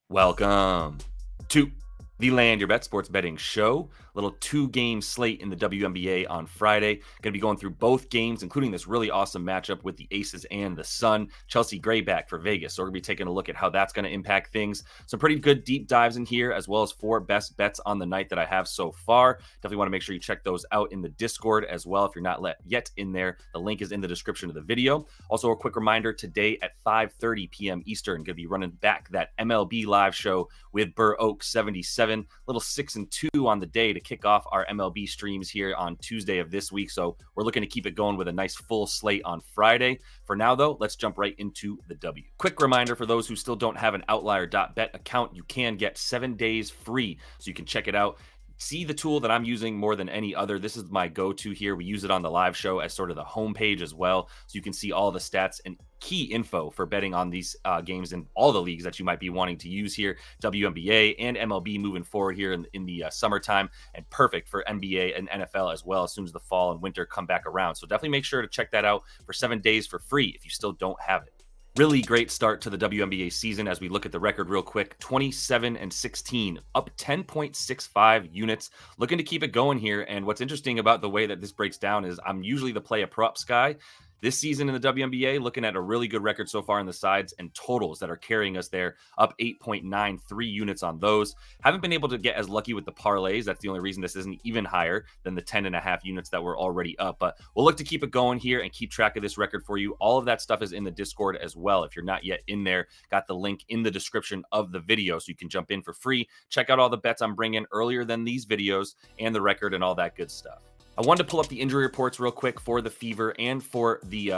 Welcome to the Land Your Bet Sports Betting Show. Little two-game slate in the WNBA on Friday. Going to be going through both games, including this really awesome matchup with the Aces and the Sun. Chelsea Gray back for Vegas. So we're going to be taking a look at how that's going to impact things. Some pretty good deep dives in here, as well as 4 best bets on the night that I have so far. Definitely want to make sure you check those out in the Discord as well. If you're not yet in there, the link is in the description of the video. Also, a quick reminder, today at 5:30 p.m. Eastern, going to be running back that MLB live show with Burr Oak 77. Little 6-2 on the day to kick off our MLB streams here on Tuesday of this week. So we're looking to keep it going with a nice full slate on Friday. For now, though, let's jump right into the W. Quick reminder for those who still don't have an Outlier.bet account, you can get 7 days free. So you can check it out. See the tool that I'm using more than any other. This is my go-to here. We use it on the live show as sort of the homepage as well. So you can see all the stats and key info for betting on these games in all the leagues that you might be wanting to use here. WNBA and MLB moving forward here in the summertime, and perfect for NBA and NFL as well as soon as the fall and winter come back around. So definitely make sure to check that out for 7 days for free if you still don't have it. Really great start to the WNBA season as we look at the record real quick. 27-16, up 10.65 units. Looking to keep it going here. And what's interesting about the way that this breaks down is I'm usually the play a props guy. This season in the WNBA, looking at a really good record so far in the sides and totals that are carrying us there, up 8.93 units on those. Haven't been able to get as lucky with the parlays. That's the only reason this isn't even higher than the 10.5 units that were already up. But we'll look to keep it going here and keep track of this record for you. All of that stuff is in the Discord as well. If you're not yet in there, got the link in the description of the video so you can jump in for free. Check out all the bets I'm bringing earlier than these videos and the record and all that good stuff. I wanted to pull up the injury reports real quick for the Fever and for the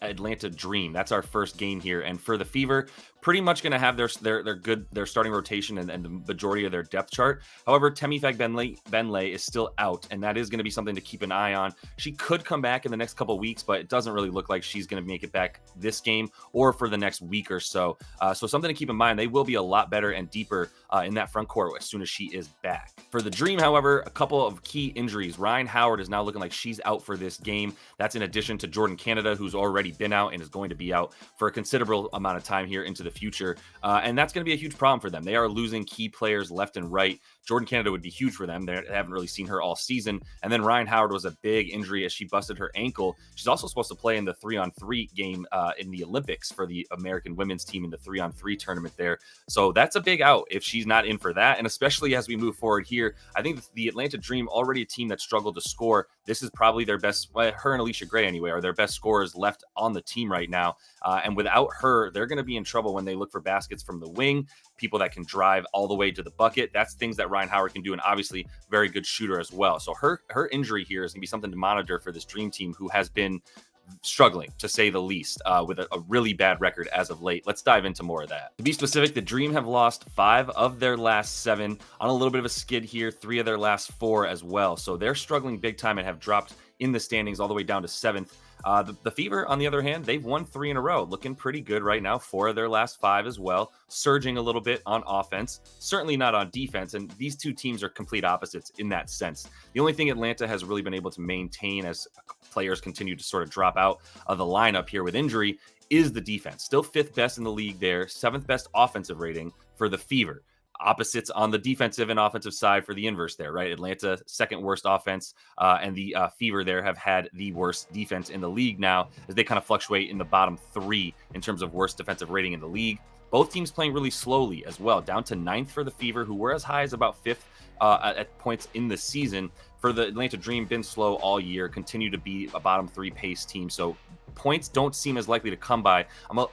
Atlanta Dream. That's our first game here. And for the Fever, pretty much going to have their starting rotation and the majority of their depth chart. However, Temifag Benlay is still out, and that is going to be something to keep an eye on. She could come back in the next couple of weeks, but it doesn't really look like she's going to make it back this game or for the next week or so. So something to keep in mind. They will be a lot better and deeper in that front court as soon as she is back. For the Dream, however, a couple of key injuries. Ryan Howard is now looking like she's out for this game. That's in addition to Jordan Canada, who's already been out and is going to be out for a considerable amount of time here into the future. And that's going to be a huge problem for them. They are losing key players left and right. Jordan Canada would be huge for them. They haven't really seen her all season. And then Ryan Howard was a big injury as she busted her ankle. She's also supposed to play in the 3-on-3 game in the Olympics for the American women's team in the 3-on-3 tournament there. So that's a big out if she's not in for that. And especially as we move forward here, I think the Atlanta Dream, already a team that struggled to score. This is probably their best, her and Alicia Gray anyway, are their best scorers left on the team right now. And without her, they're going to be in trouble when they look for baskets from the wing, people that can drive all the way to the bucket. That's things that Ryan Howard can do, and obviously very good shooter as well. So her injury here is going to be something to monitor for this Dream team, who has been struggling, to say the least, with a really bad record as of late. Let's dive into more of that. To be specific, the Dream have lost 5 of their last 7, on a little bit of a skid here, 3 of their last 4 as well. So they're struggling big time and have dropped in the standings all the way down to 7th. The Fever, on the other hand, they've won 3 in a row, looking pretty good right now. 4 of their last 5 as well, surging a little bit on offense, certainly not on defense. And these two teams are complete opposites in that sense. The only thing Atlanta has really been able to maintain as players continue to sort of drop out of the lineup here with injury is the defense. Still 5th best in the league there, 7th best offensive rating for the Fever. Opposites on the defensive and offensive side for the inverse there, right? Atlanta, 2nd worst offense, and the Fever there have had the worst defense in the league now, as they kind of fluctuate in the bottom 3 in terms of worst defensive rating in the league. Both teams playing really slowly as well, down to 9th for the Fever, who were as high as about 5th at points in the season. For the Atlanta Dream, been slow all year, continue to be a bottom 3 pace team. So points don't seem as likely to come by.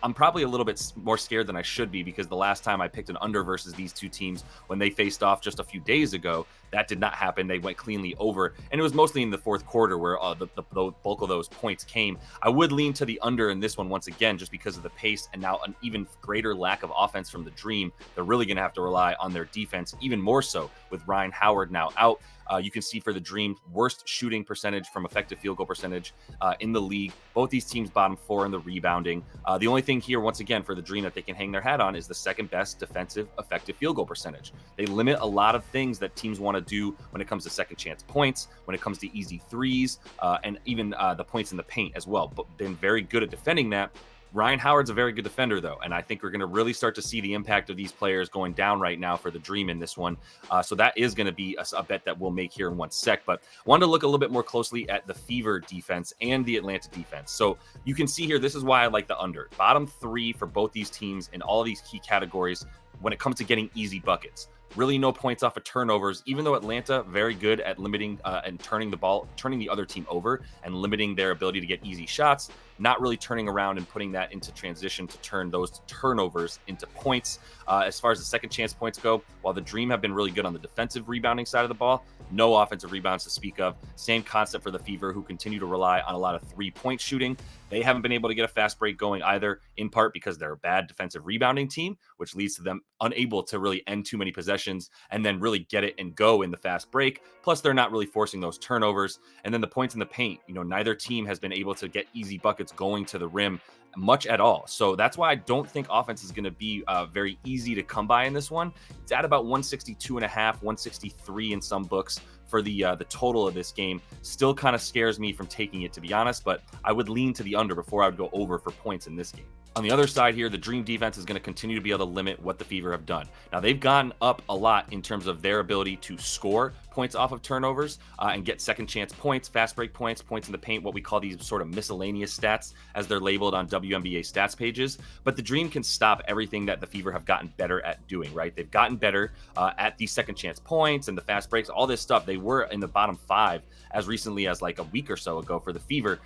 I'm probably a little bit more scared than I should be, because the last time I picked an under versus these two teams when they faced off just a few days ago, that did not happen. They went cleanly over, and it was mostly in the 4th quarter where the bulk of those points came. I would lean to the under in this one once again, just because of the pace and now an even greater lack of offense from the Dream. They're really going to have to rely on their defense, even more so with Ryan Howard now out. You can see for the Dream, worst shooting percentage from effective field goal percentage in the league. Both these teams bottom 4 in the rebounding. The only thing here, once again, for the Dream that they can hang their hat on is the 2nd best defensive effective field goal percentage. They limit a lot of things that teams want to do when it comes to second chance points, when it comes to easy threes, and even the points in the paint as well. But been very good at defending that. Ryan Howard's a very good defender, though, and I think we're going to really start to see the impact of these players going down right now for the Dream in this one. So that is going to be a bet that we'll make here in one sec. But wanted to look a little bit more closely at the Fever defense and the Atlanta defense. So you can see here, this is why I like the under. Bottom three for both these teams in all of these key categories when it comes to getting easy buckets. Really no points off of turnovers, even though Atlanta very good at limiting and turning the other team over and limiting their ability to get easy shots, not really turning around and putting that into transition to turn those turnovers into points. As far as the second chance points go, while the Dream have been really good on the defensive rebounding side of the ball, no offensive rebounds to speak of. Same concept for the Fever, who continue to rely on a lot of 3-point shooting. They haven't been able to get a fast break going either, in part because they're a bad defensive rebounding team, which leads to them unable to really end too many possessions and then really get it and go in the fast break. Plus, they're not really forcing those turnovers. And then the points in the paint, neither team has been able to get easy buckets going to the rim much at all. So that's why I don't think offense is going to be very easy to come by in this one. It's at about 162.5, 163 in some books for the total of this game. Still kind of scares me from taking it, to be honest, but I would lean to the under before I would go over for points in this game. On the other side here, the Dream defense is going to continue to be able to limit what the Fever have done. Now, they've gotten up a lot in terms of their ability to score points off of turnovers and get second chance points, fast break points, points in the paint, what we call these sort of miscellaneous stats as they're labeled on WNBA stats pages. But the Dream can stop everything that the Fever have gotten better at doing, right? They've gotten better at these second chance points and the fast breaks, all this stuff. They were in the bottom 5 as recently as like a week or so ago for the Fever.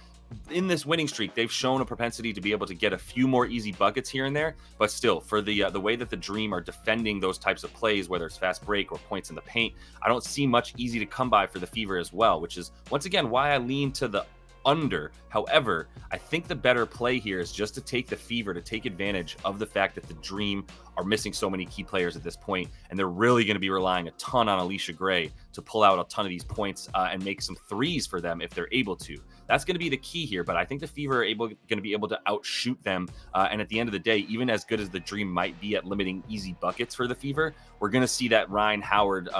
In this winning streak, they've shown a propensity to be able to get a few more easy buckets here and there, but still, for the way that the Dream are defending those types of plays, whether it's fast break or points in the paint, I don't see much easy to come by for the Fever as well, which is, once again, why I lean to the under. However, I think the better play here is just to take the Fever, to take advantage of the fact that the Dream are missing so many key players at this point, and they're really going to be relying a ton on Alicia Gray to pull out a ton of these points and make some threes for them if they're able to. That's going to be the key here, but I think the Fever are going to be able to outshoot them, and at the end of the day, even as good as the Dream might be at limiting easy buckets for the Fever, we're going to see that Ryan Howard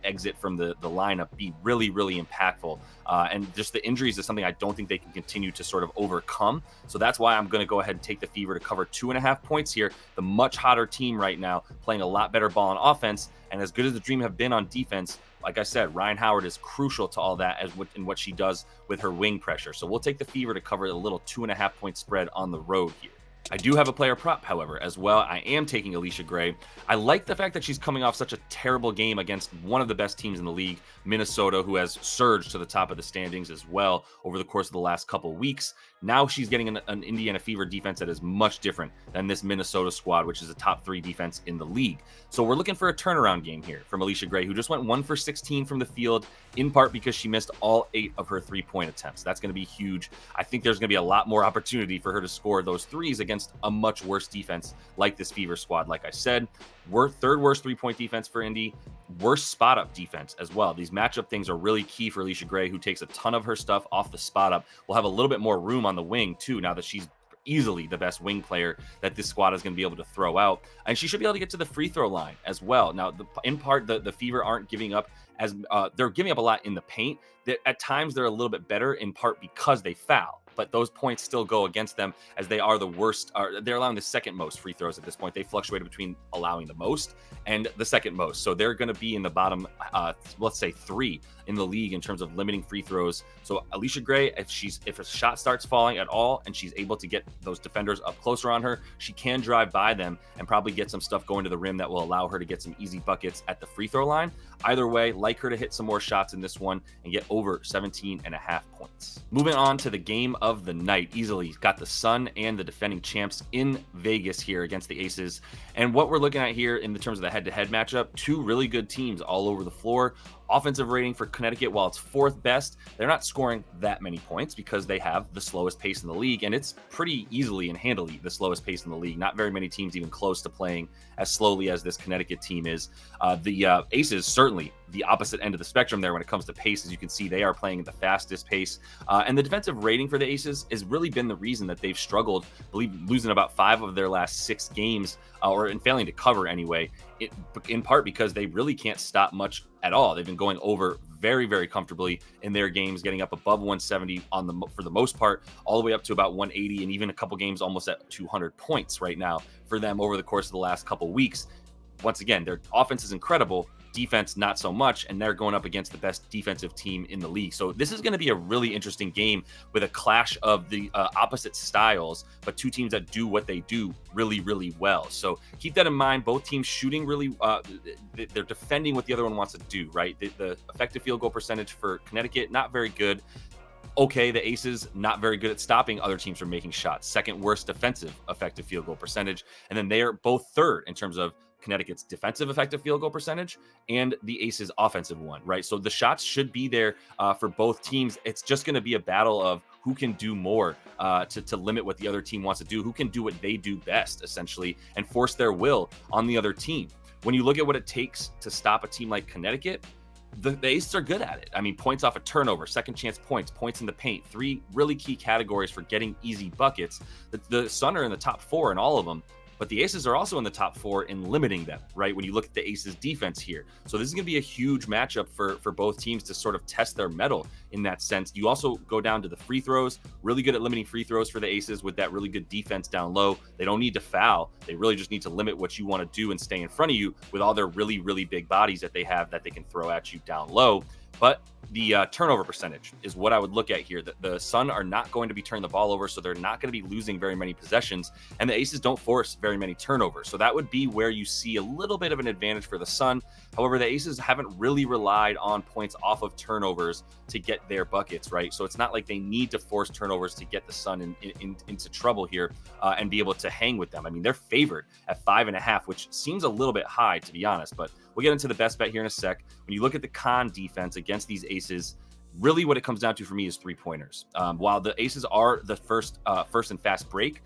exit from the lineup be really, really impactful, and just the injuries is something I don't think they can continue to sort of overcome, so that's why I'm going to go ahead and take the Fever to cover 2.5 points here. The much hotter team right now, playing a lot better ball on offense, and as good as the Dream have been on defense, like I said, Ryan Howard is crucial to all that in what she does with her wing pressure. So we'll take the Fever to cover a little 2.5 point spread on the road here. I do have a player prop, however, as well. I am taking Alicia Gray. I like the fact that she's coming off such a terrible game against one of the best teams in the league, Minnesota, who has surged to the top of the standings as well over the course of the last couple of weeks. Now she's getting an Indiana Fever defense that is much different than this Minnesota squad, which is a top 3 defense in the league. So we're looking for a turnaround game here from Alicia Gray, who just went 1 for 16 from the field, in part because she missed all 8 of her 3-point attempts. That's going to be huge. I think there's going to be a lot more opportunity for her to score those threes against a much worse defense like this Fever squad. Like I said, we're third worst 3-point defense for Indy, worst spot up defense as well. These matchup things are really key for Alicia Gray, who takes a ton of her stuff off the spot up. We'll have a little bit more room on the wing too, now that she's easily the best wing player that this squad is going to be able to throw out, and she should be able to get to the free throw line as well. Now, in part, the Fever aren't giving up as they're giving up a lot in the paint. At times they're a little bit better, in part because they foul, but those points still go against them, as they are the worst. They're allowing the second most free throws at this point. They fluctuated between allowing the most and the second most, so they're going to be in the bottom, let's say 3 in the league in terms of limiting free throws. So Alicia Gray, if a shot starts falling at all and she's able to get those defenders up closer on her, she can drive by them and probably get some stuff going to the rim that will allow her to get some easy buckets at the free throw line. Either way, like her to hit some more shots in this one and get over 17.5 points. Moving on to the game of the night, easily got the Sun and the defending champs in Vegas here against the Aces. And what we're looking at here in the terms of the head-to-head matchup, 2 really good teams all over the floor. Offensive rating for Connecticut, while it's 4th best, they're not scoring that many points because they have the slowest pace in the league, and it's pretty easily and handily the slowest pace in the league. Not very many teams even close to playing as slowly as this Connecticut team is. The Aces, certainly the opposite end of the spectrum there when it comes to pace. As you can see, they are playing at the fastest pace. And the defensive rating for the Aces has really been the reason that they've struggled, I believe, losing about 5 of their last 6 games, or in failing to cover anyway, in part because they really can't stop much at all. They've been going over very, very comfortably in their games, getting up above 170 for the most part, all the way up to about 180, and even a couple games almost at 200 points right now for them over the course of the last couple weeks. Once again, their offense is incredible, defense not so much, and they're going up against the best defensive team in the league. So this is going to be a really interesting game with a clash of the opposite styles, but two teams that do what they do really, really well. So keep that in mind. Both teams shooting really, they're defending what the other one wants to do, right? The effective field goal percentage for Connecticut, not very good. Okay, the Aces not very good at stopping other teams from making shots. Second worst defensive effective field goal percentage. And then they are both third in terms of Connecticut's defensive effective field goal percentage and the Aces offensive one, right? So the shots should be there for both teams. It's just going to be a battle of who can do more to limit what the other team wants to do, who can do what they do best, essentially, and force their will on the other team. When you look at what it takes to stop a team like Connecticut, the Aces are good at it. I mean, points off a turnover, second chance points, points in the paint, three really key categories for getting easy buckets. The Sun are in the top 4 in all of them, but the Aces are also in the top 4 in limiting them, right? When you look at the Aces defense here. So this is going to be a huge matchup for both teams to sort of test their mettle in that sense. You also go down to the free throws, really good at limiting free throws for the Aces with that really good defense down low. They don't need to foul. They really just need to limit what you want to do and stay in front of you with all their really, really big bodies that they have that they can throw at you down low. But the turnover percentage is what I would look at here. The Sun are not going to be turning the ball over, so they're not going to be losing very many possessions, and the Aces don't force very many turnovers. So that would be where you see a little bit of an advantage for the Sun. However, the Aces haven't really relied on points off of turnovers to get their buckets, right? So it's not like they need to force turnovers to get the Sun into trouble here and be able to hang with them. I mean, they're favored at 5.5, which seems a little bit high, to be honest, but we'll get into the best bet here in a sec. When you look at the con defense against these Aces, really what it comes down to for me is three-pointers. While the Aces are the first and fast break,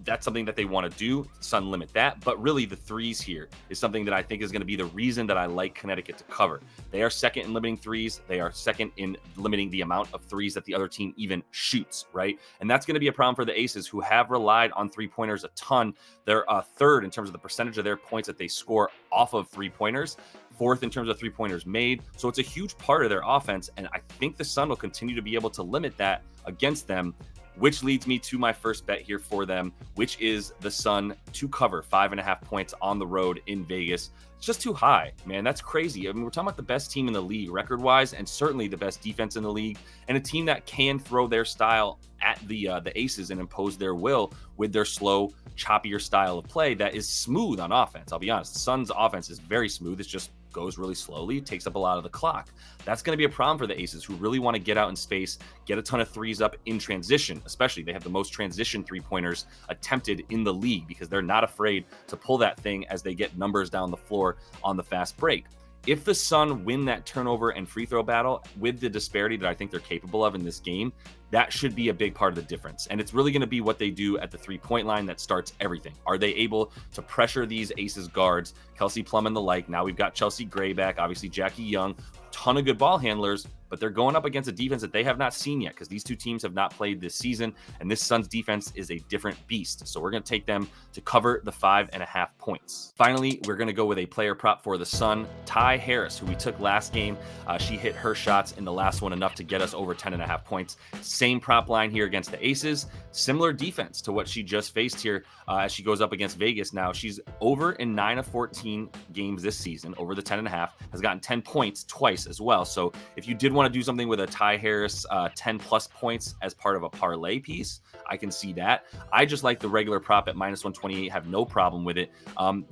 that's something that they want to do. Sun limit that, but really the threes here is something that I think is going to be the reason that I like Connecticut to cover. They are second in limiting threes. They are second in limiting the amount of threes that the other team even shoots, right? And that's going to be a problem for the Aces, who have relied on three-pointers a ton. They're third in terms of the percentage of their points that they score off of three-pointers, fourth in terms of three-pointers made. So it's a huge part of their offense, and I think the Sun will continue to be able to limit that against them, which leads me to my first bet here for them, which is the Sun to cover 5.5 points on the road in Vegas. It's just too high, man. That's crazy. I mean, we're talking about the best team in the league record-wise, and certainly the best defense in the league, and a team that can throw their style at the Aces and impose their will with their slow, choppier style of play that is smooth on offense. I'll be honest, the Suns' offense is very smooth. It's just goes really slowly, takes up a lot of the clock. That's going to be a problem for the Aces, who really want to get out in space, get a ton of threes up in transition. Especially, they have the most transition three-pointers attempted in the league because they're not afraid to pull that thing as they get numbers down the floor on the fast break. If the Sun win that turnover and free throw battle with the disparity that I think they're capable of in this game, that should be a big part of the difference. And it's really going to be what they do at the three-point line that starts everything. Are they able to pressure these Aces guards, Kelsey Plum and the like? Now we've got Chelsea Gray back, obviously Jackie Young, ton of good ball handlers, but they're going up against a defense that they have not seen yet because these two teams have not played this season, and this Suns defense is a different beast. So we're going to take them to cover the 5.5 points. Finally, we're going to go with a player prop for the Sun, Ty Harris, who we took last game. She hit her shots in the last one enough to get us over 10.5 points. Same prop line here against the Aces. Similar defense to what she just faced here as she goes up against Vegas. Now, she's over in 9 of 14 games this season, over the 10.5, has gotten 10 points twice as well. So if you did want to do something with a Ty Harris 10 plus points as part of a parlay piece, I can see that. I just like the regular prop at minus 128, have no problem with it.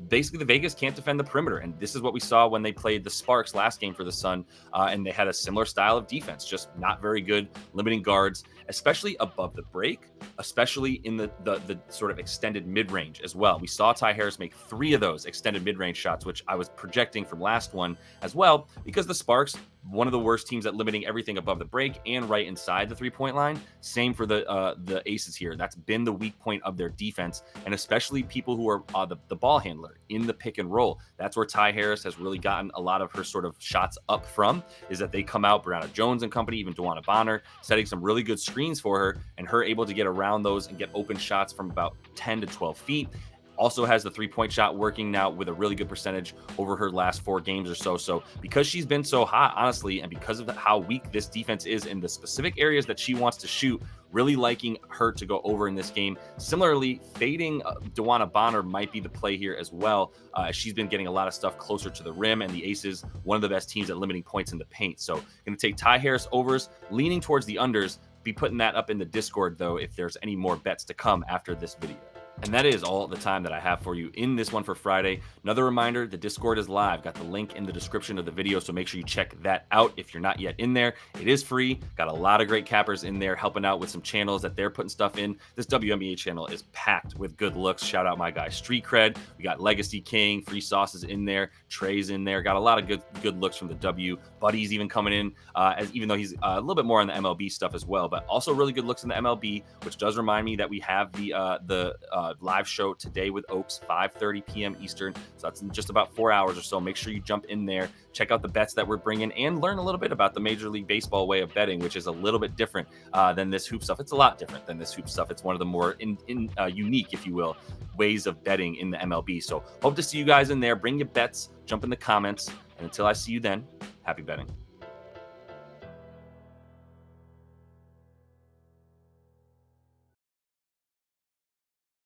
Basically, the Vegas can't defend the perimeter, and this is what we saw when they played the Sparks last game for the Sun, and they had a similar style of defense, just not very good, limiting guards, especially above the break, especially in the sort of extended mid-range as well. We saw Ty Harris make 3 of those extended mid-range shots, which I was projecting from last one as well, because the Sparks, one of the worst teams at limiting everything above the break and right inside the three-point line. Same for the Aces here. That's been the weak point of their defense, and especially people who are the ball handler in the pick and roll. That's where Ty Harris has really gotten a lot of her sort of shots up from, is that they come out, Brianna Jones and company, even DeWanna Bonner, setting some really good screens for her, and her able to get around those and get open shots from about 10 to 12 feet. Also has the 3-point shot working now with a really good percentage over her last 4 games or so. So because she's been so hot, honestly, and because of how weak this defense is in the specific areas that she wants to shoot, really liking her to go over in this game. Similarly, fading DeWanna Bonner might be the play here as well. She's been getting a lot of stuff closer to the rim, and the Aces, one of the best teams at limiting points in the paint. So going to take Ty Harris overs, leaning towards the unders. Be putting that up in the Discord, though, if there's any more bets to come after this video. And that is all the time that I have for you in this one for Friday. Another reminder, the Discord is live. Got the link in the description of the video, so make sure you check that out if you're not yet in there. It is free. Got a lot of great cappers in there helping out with some channels that they're putting stuff in. This WNBA channel is packed with good looks. Shout out my guy Street Cred. We got Legacy King, Free Sauces in there, Trey's in there. Got a lot of good looks from the W. Buddy's even coming in, even though he's a little bit more on the MLB stuff as well, but also really good looks in the MLB, which does remind me that we have the live show today with Oaks, 5:30 p.m. Eastern. So that's in just about 4 hours or so. Make sure you jump in there, check out the bets that we're bringing, and learn a little bit about the Major League Baseball way of betting, which is a little bit different than this hoop stuff. It's a lot different than this hoop stuff. It's one of the more unique, if you will, ways of betting in the MLB. So hope to see you guys in there. Bring your bets, jump in the comments, and until I see you then, happy betting.